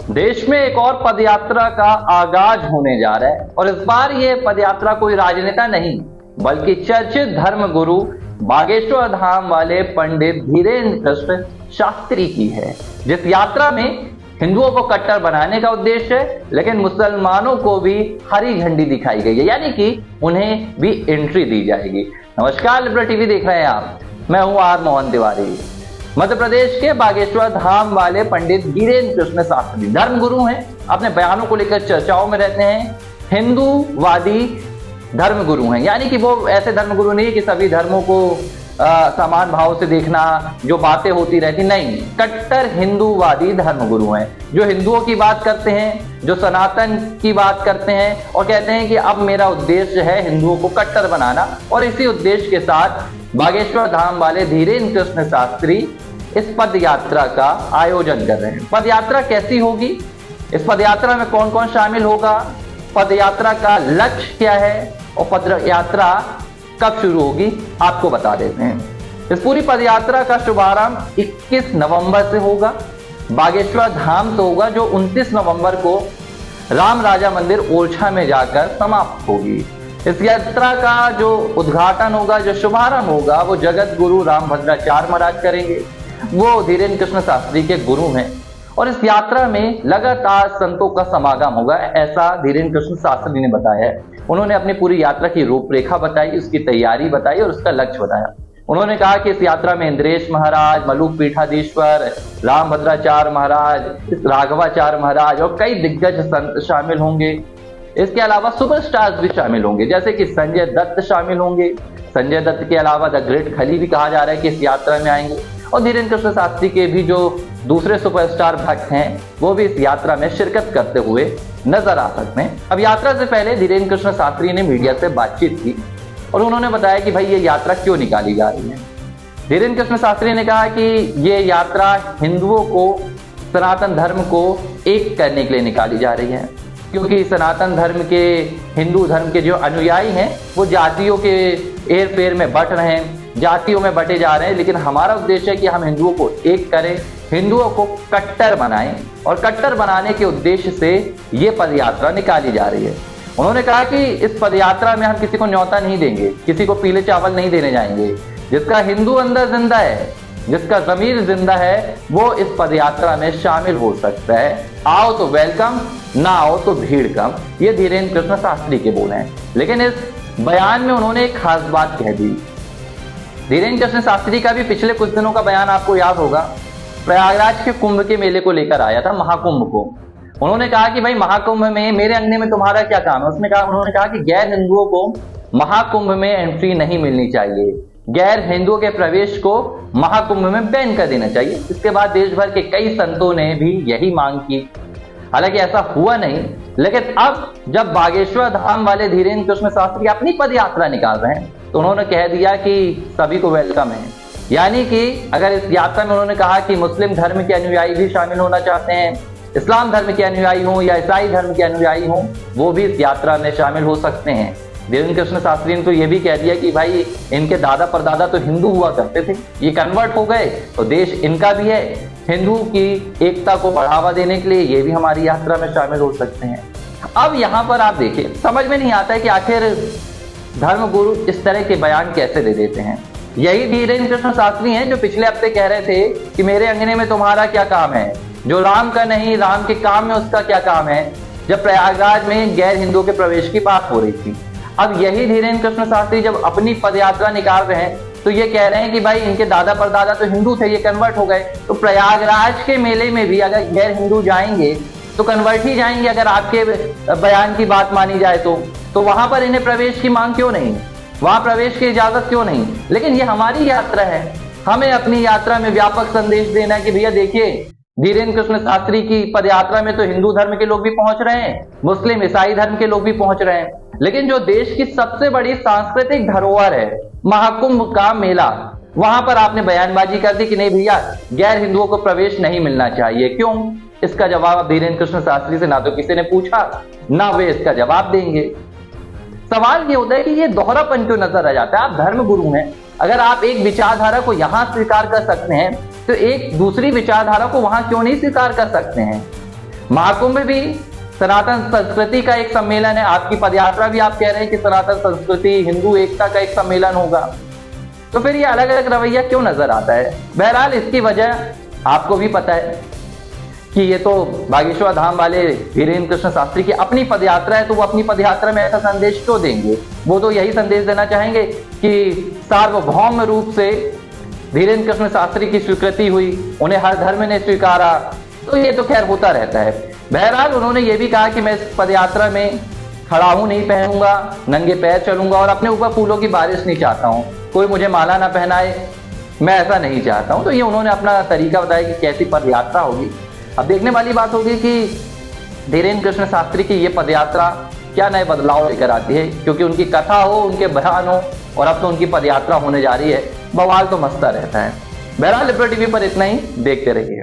देश में एक और पदयात्रा का आगाज होने जा रहा है और इस बार ये पदयात्रा कोई राजनेता नहीं बल्कि चर्चित धर्मगुरु बागेश्वर धाम वाले पंडित धीरेन्द्र कृष्ण शास्त्री की है। जिस यात्रा में हिंदुओं को कट्टर बनाने का उद्देश्य है, लेकिन मुसलमानों को भी हरी झंडी दिखाई गई है, यानी कि उन्हें भी एंट्री दी जाएगी। नमस्कार, लिबरल टीवी देख रहे हैं आप, मैं हूं आर मोहन तिवारी। मध्य प्रदेश के बागेश्वर धाम वाले पंडित धीरेन्द्र कृष्ण शास्त्री धर्मगुरु हैं, अपने बयानों को लेकर चर्चाओं में रहते हैं, हिंदूवादी धर्मगुरु हैं, यानी कि वो ऐसे धर्मगुरु नहीं कि सभी धर्मों को समान भाव से देखना, जो बातें होती रहती, नहीं, कट्टर हिंदूवादी धर्मगुरु हैं, जो हिंदुओं की बात करते हैं, जो सनातन की बात करते हैं और कहते हैं कि अब मेरा उद्देश्य है हिंदुओं को कट्टर बनाना। और इसी उद्देश्य के साथ बागेश्वर धाम वाले धीरेन्द्र कृष्ण शास्त्री इस पद यात्रा का आयोजन कर रहे हैं। पद यात्रा कैसी होगी, इस पद यात्रा में कौन कौन शामिल होगा, पद यात्रा का लक्ष्य क्या है और पद यात्रा कब शुरू होगी, आपको बता देते हैं। इस पूरी पद यात्रा का शुभारंभ 21 नवंबर से होगा, बागेश्वर धाम से होगा, जो 29 नवंबर को राम राजा मंदिर ओरछा में जाकर समाप्त होगी। इस यात्रा का जो उद्घाटन होगा, जो शुभारंभ होगा, वो जगत गुरु रामभद्राचार्य महाराज करेंगे। वो धीरेन्द्र कृष्ण शास्त्री के गुरु हैं और इस यात्रा में लगातार संतों का समागम होगा, ऐसा धीरेन्द्र कृष्ण शास्त्री ने बताया है। उन्होंने अपनी पूरी यात्रा की रूपरेखा बताई, उसकी तैयारी बताई और उसका लक्ष्य बताया। उन्होंने कहा कि इस यात्रा में इंद्रेश महाराज, मलुक पीठाधीश्वर, रामभद्राचार्य महाराज, राघवाचार्य महाराज और कई दिग्गज संत शामिल होंगे। इसके अलावा सुपरस्टार्स भी शामिल होंगे, जैसे कि संजय दत्त शामिल होंगे। संजय दत्त के अलावा द ग्रेट खली भी कहा जा रहा है कि इस यात्रा में आएंगे और धीरेन्द्र कृष्ण शास्त्री के भी जो दूसरे सुपरस्टार भक्त हैं वो भी इस यात्रा में शिरकत करते हुए नजर आ सकते हैं। अब यात्रा से पहले धीरेन्द्र कृष्ण शास्त्री ने मीडिया से बातचीत की और उन्होंने बताया कि भाई ये यात्रा क्यों निकाली जा रही है। धीरेन्द्र कृष्ण शास्त्री ने कहा कि ये यात्रा हिंदुओं को, सनातन धर्म को एक करने के लिए निकाली जा रही है, क्योंकि सनातन धर्म के, हिंदू धर्म के जो अनुयायी हैं वो जातियों के एर पेर में बट रहे हैं, जातियों में बटे जा रहे हैं। लेकिन हमारा उद्देश्य है कि हम हिंदुओं को एक करें, हिंदुओं को कट्टर बनाएं और कट्टर बनाने के उद्देश्य से ये पदयात्रा निकाली जा रही है। उन्होंने कहा कि इस पदयात्रा में हम किसी को न्योता नहीं देंगे, किसी को पीले चावल नहीं देने जाएंगे। जिसका हिंदू अंदर जिंदा है, जिसका जमीर जिंदा है, वो इस पदयात्रा में शामिल हो सकता है। आओ तो वेलकम, ना आओ तो भीड़ कम, ये धीरेन्द्र कृष्ण शास्त्री के बोल हैं। लेकिन इस बयान में उन्होंने एक खास बात कह दी। धीरेन्द्र कृष्ण शास्त्री का भी पिछले कुछ दिनों का बयान आपको याद होगा, प्रयागराज के कुंभ के मेले को लेकर आया था, महाकुंभ को। उन्होंने कहा कि भाई महाकुंभ में मेरे अंगने में तुम्हारा क्या काम है। उन्होंने कहा कि गैर हिंदुओं को महाकुंभ में एंट्री नहीं मिलनी चाहिए, गैर हिंदुओं के प्रवेश को महाकुंभ में बैन कर देना चाहिए। इसके बाद देश भर के कई संतों ने भी यही मांग की। हालांकि ऐसा हुआ नहीं, लेकिन अब जब बागेश्वर धाम वाले धीरेन्द्र कृष्ण शास्त्री अपनी पद यात्रा निकाल रहे हैं तो उन्होंने कह दिया कि सभी को वेलकम है। यानी कि अगर इस यात्रा में उन्होंने कहा कि मुस्लिम धर्म के अनुयायी भी शामिल होना चाहते हैं, इस्लाम धर्म के अनुयायी हों या ईसाई धर्म के अनुयायी हों, वो भी इस यात्रा में शामिल हो सकते हैं। धीरेन्द्र कृष्ण शास्त्री ने तो ये भी कह दिया कि भाई इनके दादा परदादा तो हिंदू हुआ करते थे, ये कन्वर्ट हो गए तो देश इनका भी है। हिंदू की एकता को बढ़ावा देने के लिए ये भी हमारी यात्रा में शामिल हो सकते हैं। अब यहाँ पर आप देखिए, समझ में नहीं आता है कि आखिर धर्मगुरु इस तरह के बयान कैसे दे देते हैं। यही धीरेन्द्र कृष्ण शास्त्री हैं जो पिछले हफ्ते कह रहे थे कि मेरे अंगने में तुम्हारा क्या काम है, जो राम का नहीं, राम के काम में उसका क्या काम है, जब प्रयागराज में गैर हिंदुओं के प्रवेश की बात हो रही थी। अब यही धीरेन्द्र कृष्ण शास्त्री जब अपनी पदयात्रा निकाल रहे हैं तो ये कह रहे हैं कि भाई इनके दादा परदादा तो हिंदू थे, ये कन्वर्ट हो गए। तो प्रयागराज के मेले में भी अगर गैर हिंदू जाएंगे तो कन्वर्ट ही जाएंगे, अगर आपके बयान की बात मानी जाए तो वहां पर इन्हें प्रवेश की मांग क्यों नहीं, वहां प्रवेश की इजाजत क्यों नहीं। लेकिन ये हमारी यात्रा है, हमें अपनी यात्रा में व्यापक संदेश देना है कि भैया देखिए, धीरेन्द्र कृष्ण शास्त्री की पदयात्रा में तो हिंदू धर्म के लोग भी पहुंच रहे हैं, मुस्लिम ईसाई धर्म के लोग भी पहुंच रहे हैं, लेकिन जो देश की सबसे बड़ी सांस्कृतिक धरोहर है महाकुंभ का मेला, वहां पर आपने बयानबाजी कर दी कि नहीं भैया गैर हिंदुओं को प्रवेश नहीं मिलना चाहिए। क्यों? इसका जवाब धीरेन्द्र कृष्ण शास्त्री से ना तो किसी ने पूछा, ना वे इसका जवाब देंगे। सवाल ये होता है कि ये दोहरापन क्यों नजर आ जाता है। आप धर्मगुरु हैं, अगर आप एक विचारधारा को यहां स्वीकार कर सकते हैं तो एक दूसरी विचारधारा को वहां क्यों नहीं स्वीकार कर सकते हैं। महाकुंभ भी सनातन संस्कृति का एक सम्मेलन है, आपकी पदयात्रा भी आप कह रहे हैं कि सनातन संस्कृति हिंदू एकता का एक सम्मेलन होगा, तो फिर ये अलग अलग रवैया क्यों नजर आता है? बहरहाल इसकी वजह आपको भी पता है कि ये तो बागेश्वर धाम वाले धीरेन्द्र कृष्ण शास्त्री की अपनी पदयात्रा है, तो वो अपनी पदयात्रा में ऐसा संदेश क्यों देंगे? वो तो यही संदेश देना चाहेंगे कि सार्वभौम रूप से धीरेन्द्र कृष्ण शास्त्री की स्वीकृति हुई, उन्हें हर धर्म ने स्वीकारा, तो ये तो खैर होता रहता है। बहरहाल उन्होंने ये भी कहा कि मैं इस पदयात्रा में खड़ाऊ नहीं पहनूंगा, नंगे पैर चलूंगा और अपने ऊपर फूलों की बारिश नहीं चाहता हूं, कोई मुझे माला ना पहनाए, मैं ऐसा नहीं चाहता हूं। तो ये उन्होंने अपना तरीका बताया कि कैसी पदयात्रा होगी। अब देखने वाली बात होगी कि धीरेन्द्र कृष्ण शास्त्री की ये पदयात्रा क्या नए बदलाव लेकर आती है, क्योंकि उनकी कथा हो, उनके बयान हो, और अब तो उनकी पदयात्रा होने जा रही है, बवाल तो मचता रहता है। बहरहाल लिबरल टीवी पर इतना ही, देखते रहिए।